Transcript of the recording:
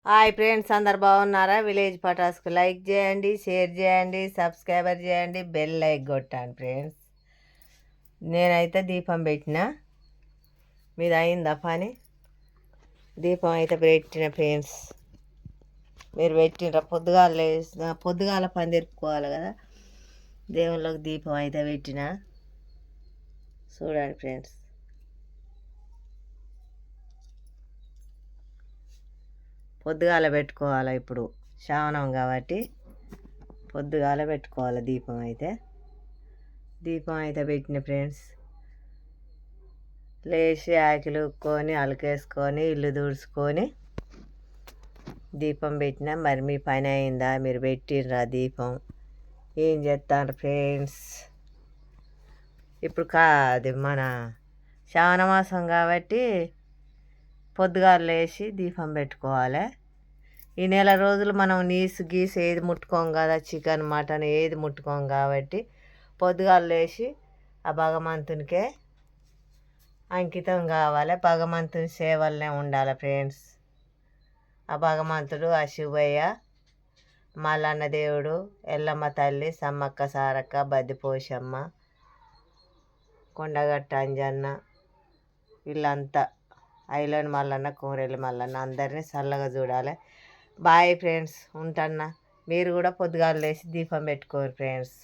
Hi friends, అందరు బాగున్నారా? Village పటాస్కు like చేయండి, షేర్ చేయండి, సబ్స్క్రైబర్ చేయండి, బెల్ లైక్ కొట్టండి ఫ్రెండ్స్. నేనైతే దీపం పెట్టిన, మీద అయిందా పని? దీపం అయితే పెట్టిన ఫ్రెండ్స్. మీరు పెట్టినరా? పొద్దుగాల పని తెరుపుకోవాలి కదా, దేవుళ్ళకి దీపం అయితే పెట్టిన. చూడండి ఫ్రెండ్స్, పొద్దుగాల పెట్టుకోవాలి. ఇప్పుడు శ్రావణం కాబట్టి పొద్దుగాల పెట్టుకోవాలి దీపం అయితే పెట్టిన ఫ్రెండ్స్. లేచి ఆకిలు ఉక్కొని అలకేసుకొని ఇల్లు తుడుచుకొని దీపం పెట్టిన. మరి మీ పని అయిందా? మీరు పెట్టినరా దీపం? ఏం చేస్తారు ఫ్రెండ్స్? ఇప్పుడు అది మన శ్రావణ మాసం కాబట్టి పొద్దుగాల లేచి దీపం పెట్టుకోవాలి. ఈ నెల రోజులు మనం నీసు గీసు ఏది ముట్టుకోం కదా, చికెన్ మటన్ ఏది ముట్టుకోం కాబట్టి పొద్దుగాల లేచి ఆ భగవంతునికే అంకితం కావాలి. భగవంతుని సేవలనే ఉండాలి ఫ్రెండ్స్. ఆ భగవంతుడు, ఆ శివయ్య, మల్లన్న దేవుడు, ఎల్లమ్మ తల్లి, సమ్మక్క సారక్క, బద్దిపోషమ్మ, కొండగట్ట అంజన్న, వీళ్ళంతా ఐలోని మల్లన్న, కూరెల్లి మల్లన్న అందరినీ చల్లగా చూడాలి. బాయ్ ఫ్రెండ్స్, ఉంటన్నా. మీరు కూడా పొద్దుగాల లేచి దీపం పెట్టుకోరు ఫ్రెండ్స్.